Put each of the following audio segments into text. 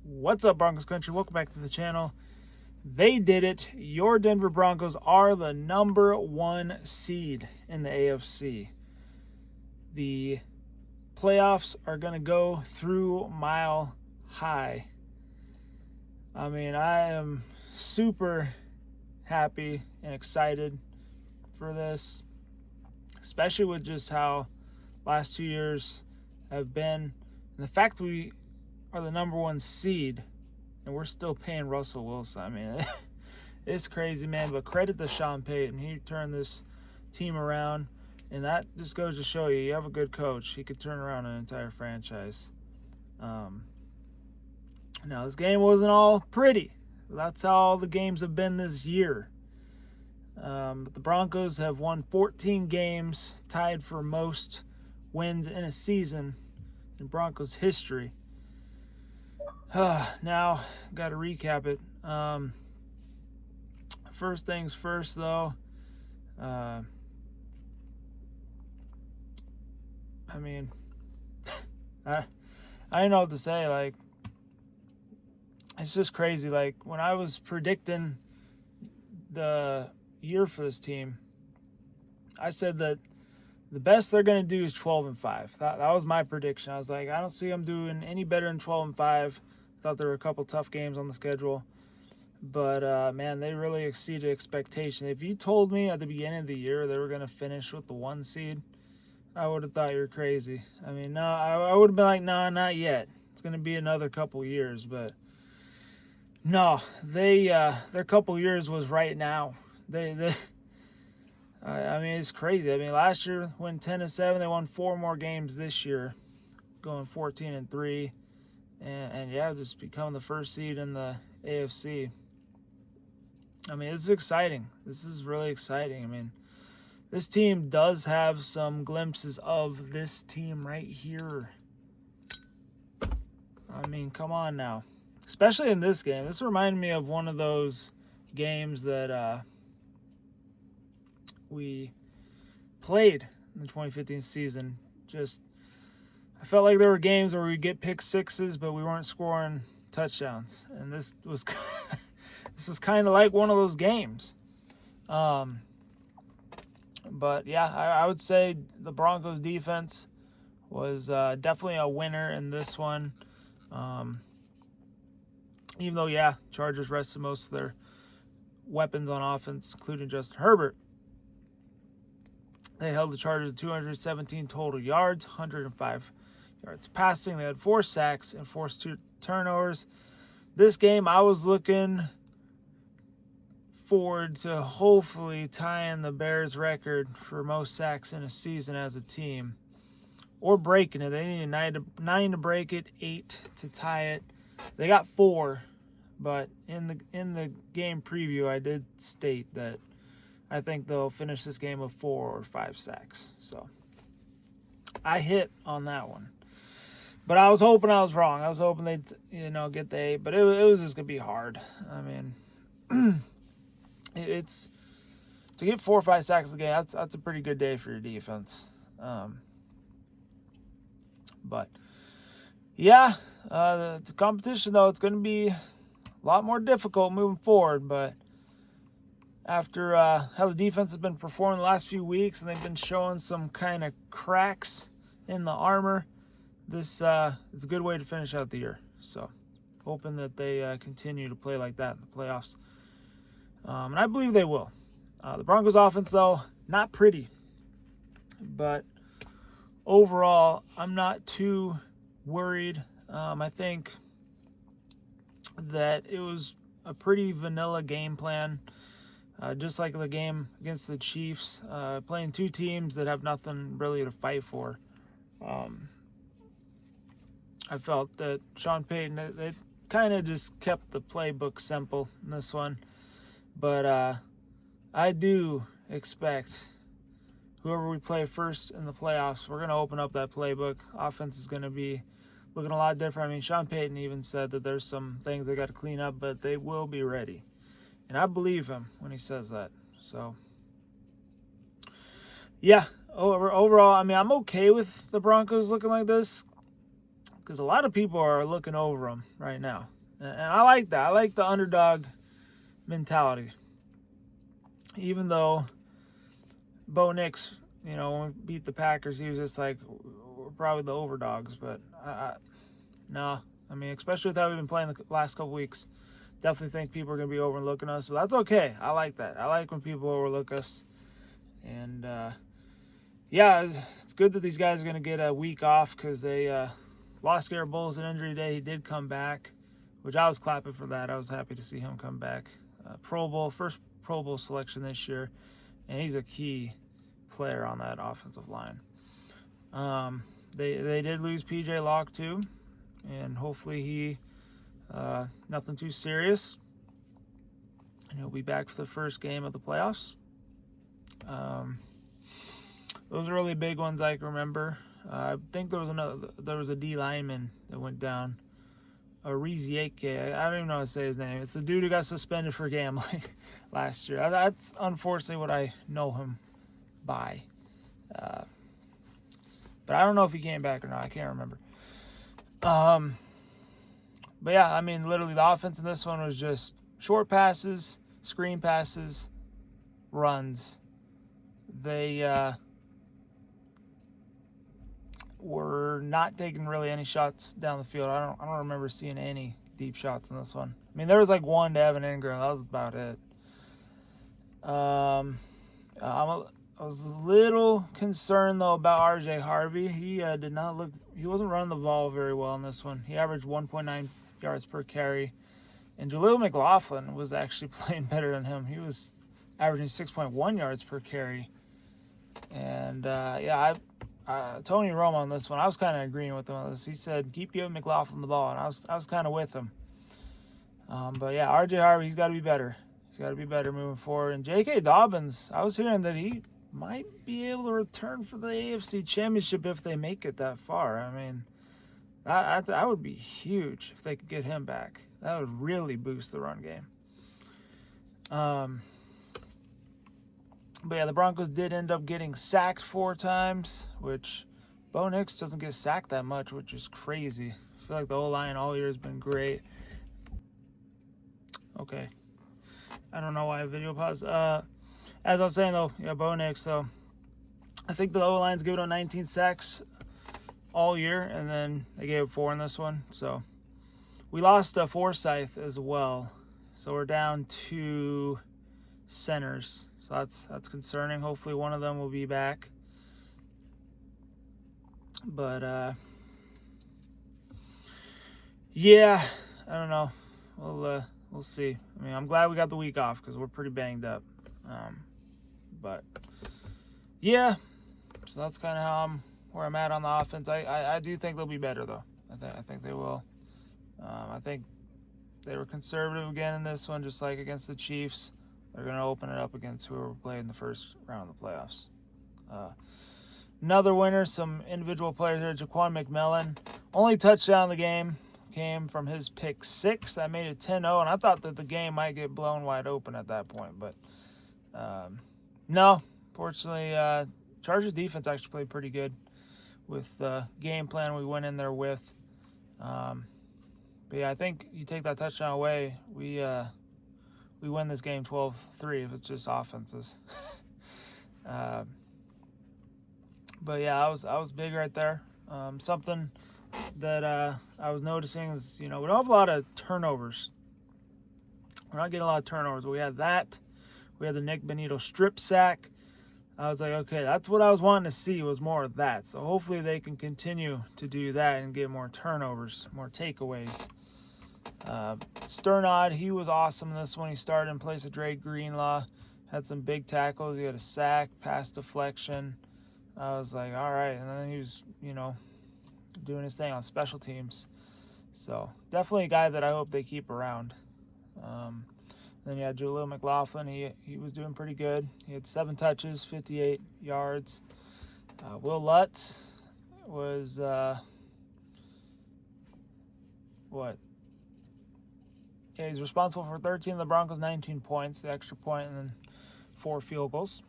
What's up, Broncos country? Welcome back to the channel. They did it. Your Denver Broncos are the number 1 seed in the AFC. The playoffs are going to go through Mile High. I mean, I am super happy and excited for this, especially with just how last 2 years have been. And the fact that we are the number 1 seed and we're still paying Russell Wilson. I mean, it's crazy, man. But credit to Sean Payton. He turned this team around. And that just goes to show you have a good coach. He could turn around an entire franchise. Now, this game wasn't all pretty. That's how all the games have been this year. But the Broncos have won 14 games, tied for most wins in a season in Broncos history. Now, got to recap it. First things first, though. I mean, I don't know what to say. Like, it's just crazy. Like, when I was predicting the year for this team, I said that the best they're going to do is 12-5. That was my prediction. I was like, I don't see them doing any better than 12-5. Thought there were a couple tough games on the schedule. But, man, they really exceeded expectation. If you told me at the beginning of the year they were going to finish with the 1 seed, I would have thought you were crazy. I mean, no, I would have been like, no, not yet. It's going to be another couple years. But, no, their couple years was right now. I mean, it's crazy. I mean, last year went 10-7. They won 4 more games this year, going 14-3. And yeah, just becoming the 1st seed in the AFC. I mean, it's exciting. This is really exciting. I mean, this team does have some glimpses of this team right here. I mean, come on now. Especially in this game. This reminded me of one of those games that we played in the 2015 season. I felt like there were games where we get pick sixes, but we weren't scoring touchdowns. And this was kind of like one of those games. But yeah, I would say the Broncos defense was definitely a winner in this one. Even though, yeah, Chargers rested most of their weapons on offense, including Justin Herbert. They held the Chargers to 217 total yards, 105 yards passing. They had 4 sacks and forced 2 turnovers. This game, I was looking forward to hopefully tying the Bears record for most sacks in a season as a team, or breaking it. They needed 9 to break it, 8 to tie it. They got 4, but in the game preview, I did state that I think they'll finish this game with 4 or 5 sacks. So I hit on that one. But I was hoping I was wrong. I was hoping they'd, get the 8. But it was just going to be hard. I mean, it's to get 4 or 5 sacks a game, that's a pretty good day for your defense. But, yeah, the competition, though, it's going to be a lot more difficult moving forward. But after how the defense has been performing the last few weeks, and they've been showing some kind of cracks in the armor, this is a good way to finish out the year. So, hoping that they continue to play like that in the playoffs. And I believe they will. The Broncos offense, though, not pretty. But overall, I'm not too worried. I think that it was a pretty vanilla game plan. Just like the game against the Chiefs, playing 2 teams that have nothing really to fight for. I felt that Sean Payton, they kind of just kept the playbook simple in this one. But I do expect whoever we play first in the playoffs, we're going to open up that playbook. Offense is going to be looking a lot different. I mean, Sean Payton even said that there's some things they got to clean up, but they will be ready. And I believe him when he says that. So, yeah, overall, I mean, I'm okay with the Broncos looking like this. because a lot of people are looking over them right now. And I like that. I like the underdog mentality. Even though Bo Nix, when we beat the Packers, he was just like, we're probably the overdogs. But no, especially with how we've been playing the last couple weeks, definitely think people are going to be overlooking us. But that's okay. I like that. I like when people overlook us. And, it's good that these guys are going to get a week off because they lost Garrett Bowles an injury day. He did come back, which I was clapping for that. I was happy to see him come back. First Pro Bowl selection this year, and he's a key player on that offensive line. They did lose P.J. Locke too, and hopefully he nothing too serious, and he'll be back for the first game of the playoffs. Those are really big ones I can remember. I think there was a D lineman that went down. Rizieke. I don't even know how to say his name. It's the dude who got suspended for gambling last year. That's unfortunately what I know him by. But I don't know if he came back or not. I can't remember. But yeah, literally the offense in this one was just short passes, screen passes, runs. They were not taking really any shots down the field. I don't remember seeing any deep shots in this one. There was like one to Evan Ingram. That was about it. I was a little concerned though about RJ Harvey. He wasn't running the ball very well in this one. He averaged 1.9 yards per carry, and Jaleel McLaughlin was actually playing better than him. He was averaging 6.1 yards per carry, and Tony Romo on this one, I was kind of agreeing with him on this. He said, keep giving McLaughlin the ball, and I was kind of with him. But yeah, RJ Harvey, he's got to be better. He's got to be better moving forward. And J.K. Dobbins, I was hearing that he might be able to return for the AFC Championship if they make it that far. That would be huge if they could get him back. That would really boost the run game. But yeah, the Broncos did end up getting sacked 4 times, which Bo Nix doesn't get sacked that much, which is crazy. I feel like the O-line all year has been great. Okay. I don't know why I video paused. As I was saying, though, Bo Nix, so I think the O-line's given him 19 sacks all year, and then they gave up 4 in this one. So we lost Forsyth as well. So we're down to centers. So that's concerning. Hopefully one of them will be back. But I don't know. We'll see. I'm glad we got the week off because we're pretty banged up. But yeah, so that's kind of where I'm at on the offense. I do think they'll be better though. I think they will. I think they were conservative again in this one, just like against the Chiefs. They're going to open it up against whoever played in the first round of the playoffs. Another winner, some individual players here. Jaquan McMillan, only touchdown of the game came from his pick 6. That made it 10-0, and I thought that the game might get blown wide open at that point. But no, fortunately, Chargers defense actually played pretty good with the game plan we went in there with. But yeah, I think you take that touchdown away, we win this game 12-3 if it's just offenses. But yeah, I was big right there. Something that I was noticing is, we don't have a lot of turnovers. We're not getting a lot of turnovers. We had that. We had the Nick Benito strip sack. I was like, okay, that's what I was wanting to see, was more of that. So hopefully they can continue to do that and get more turnovers, more takeaways. Sternod, he was awesome in this one. He started in place of Drake Greenlaw. Had some big tackles. He had a sack, pass deflection. I was like, all right. And then he was, doing his thing on special teams. So definitely a guy that I hope they keep around. Then you had Jaleel McLaughlin. He was doing pretty good. He had 7 touches, 58 yards. Will Lutz was, Yeah, he's responsible for 13 of the Broncos' 19 points, the extra point, and then 4 field goals.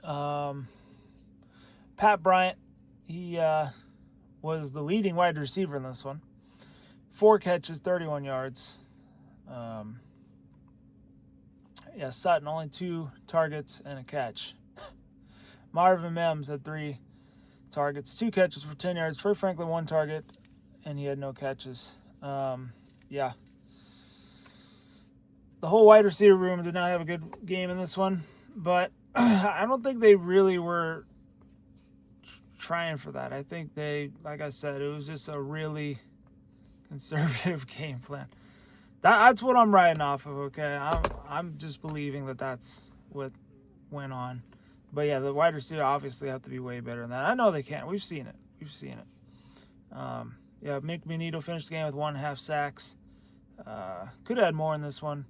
Pat Bryant, he was the leading wide receiver in this one. 4 catches, 31 yards. Sutton only 2 targets and a catch. Marvin Mims had 3 targets, 2 catches for 10 yards. Troy Franklin 1 target, and he had no catches. The whole wide receiver room did not have a good game in this one, but I don't think they really were trying for that. I think they, like I said, it was just a really conservative game plan. That's what I'm writing off of, okay? I'm just believing that that's what went on. But, yeah, the wide receiver obviously have to be way better than that. I know they can. We've seen it. Mick Benito finished the game with 1.5 sacks. Could have had more in this one.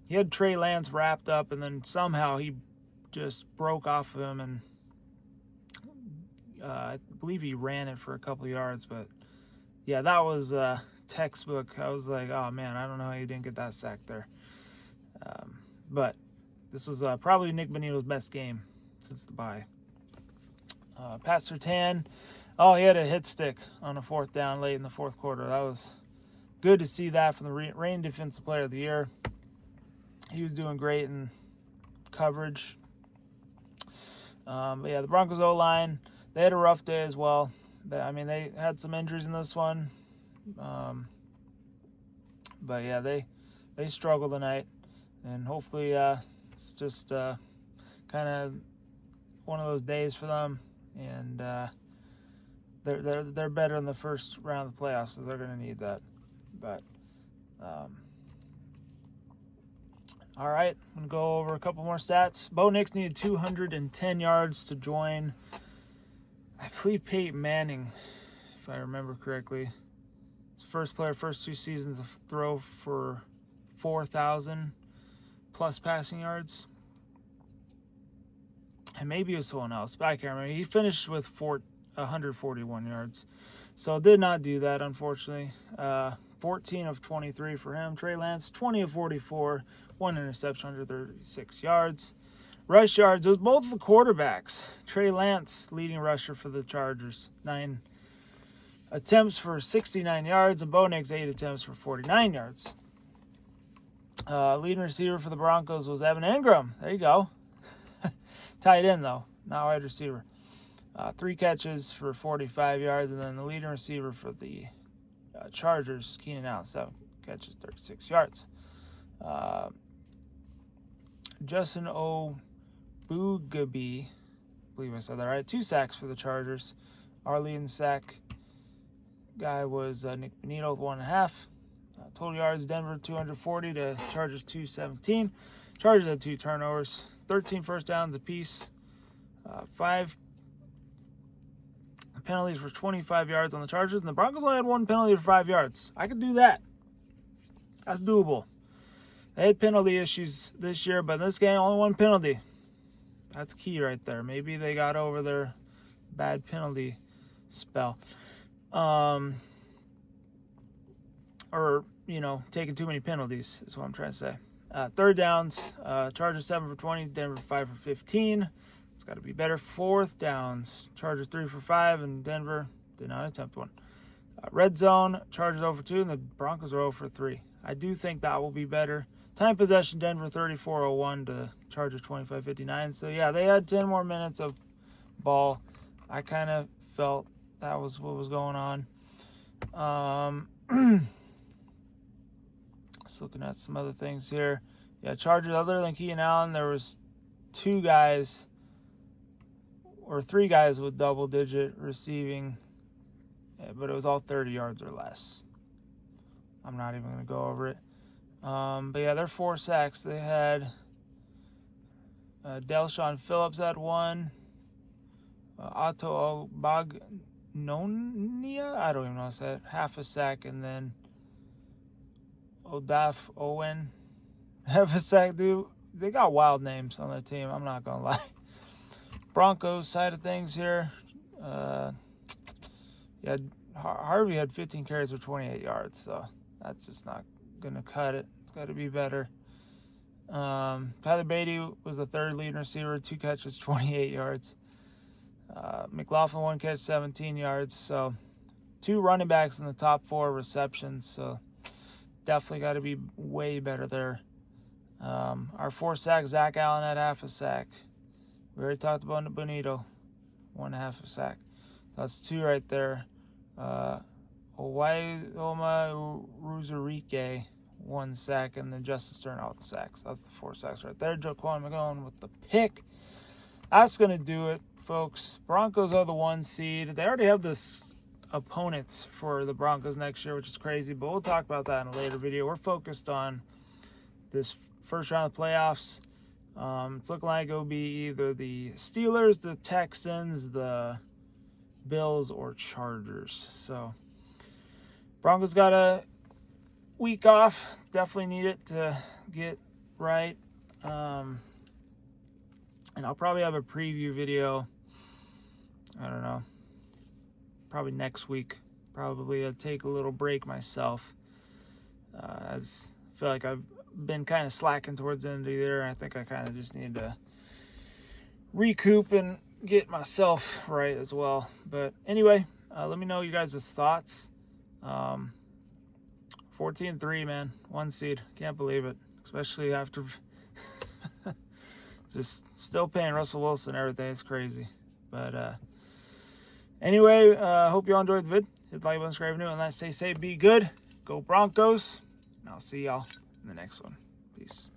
He had Trey Lance wrapped up, and then somehow he just broke off of him, and I believe he ran it for a couple yards. But, yeah, that was textbook. I was like, oh, man, I don't know how you didn't get that sack there. But this was probably Nick Benito's best game since the bye. Pat Surtain, he had a hit stick on a 4th down late in the 4th quarter. That was good to see that from the reigning defensive player of the year. He was doing great in coverage. The Broncos O-line, they had a rough day as well. They had some injuries in this one. They struggled tonight. And hopefully it's just kind of one of those days for them. And they're better in the first round of the playoffs, so they're going to need that. But all right, I'm going to go over a couple more stats. Bo Nix needed 210 yards to join, I believe, Peyton Manning, if I remember correctly. His first 2 seasons to throw for 4,000 plus passing yards. And maybe it was someone else, but I can't remember. He finished with 141 yards. So did not do that, unfortunately. 14 of 23 for him. Trey Lance, 20 of 44. 1 interception, 136 yards. Rush yards, it was both the quarterbacks. Trey Lance, leading rusher for the Chargers. 9 attempts for 69 yards. And Bo Nix, 8 attempts for 49 yards. Leading receiver for the Broncos was Evan Ingram. There you go. Tight end, though, not wide receiver. 3 catches for 45 yards. And then the leading receiver for the Chargers, Keenan Allen, 7 catches, 36 yards. Justin Obugabi, I believe I said that right, 2 sacks for the Chargers. Our leading sack guy was Nick Benito with 1.5. Total yards, Denver 240 to Chargers 217. Chargers had 2 turnovers, 13 first downs apiece, 5 penalties for 25 yards on the Chargers, and the Broncos only had 1 penalty for 5 yards. I could do that. That's doable. They had penalty issues this year, but in this game, only 1 penalty. That's key right there. Maybe they got over their bad penalty spell. Taking too many penalties is what I'm trying to say. 3rd downs, Chargers 7 for 20, Denver 5 for 15. It's got to be better. 4th downs, Chargers 3 for 5, and Denver did not attempt one. Red zone, Chargers 0 for 2, and the Broncos are 0 for 3. I do think that will be better. Time possession, Denver 34-01 to Chargers 25-59. So, yeah, they had 10 more minutes of ball. I kind of felt that was what was going on. Just looking at some other things here. Yeah, Chargers, other than Keenan Allen, there was 3 guys with double-digit receiving, but it was all 30 yards or less. I'm not even going to go over it. They're 4 sacks. They had Delshon Phillips had 1. Otto Bagnonia, I don't even know how to say it, half a sack, and then Odaf Owen, half a sack, dude. They got wild names on their team, I'm not going to lie. Broncos side of things here. Harvey had 15 carries for 28 yards, so that's just not going to cut it. It's got to be better. Tyler Beatty was the 3rd leading receiver, 2 catches, 28 yards. McLaughlin 1 catch, 17 yards. So, 2 running backs in the top 4 receptions, so definitely got to be way better there. Our 4 sacks, Zach Allen had half a sack. We already talked about Bonito, 1.5 a sack. So that's 2 right there. Oma Ruzarike, 1 sack, and then Justice Turner with the sacks. That's the 4 sacks right there. Jaquan McGowan with the pick. That's going to do it, folks. Broncos are the 1 seed. They already have this opponents for the Broncos next year, which is crazy, but we'll talk about that in a later video. We're focused on this first round of playoffs. It's looking like it'll be either the Steelers, the Texans, the Bills, or Chargers. So Broncos got a week off. Definitely need it to get right. And I'll probably have a preview video, I don't know, probably next week. Probably I'll take a little break myself, as I feel like I've been kind of slacking towards the end of the year. I think I kind of just need to recoup and get myself right as well. But anyway, let me know you guys' thoughts. 14-3, man. 1 seed. Can't believe it. Especially after just still paying Russell Wilson every day. It's crazy. But anyway, hope you all enjoyed the vid. Hit the like button, subscribe new, and let's stay safe, be good. Go Broncos. And I'll see y'all in the next one. Peace.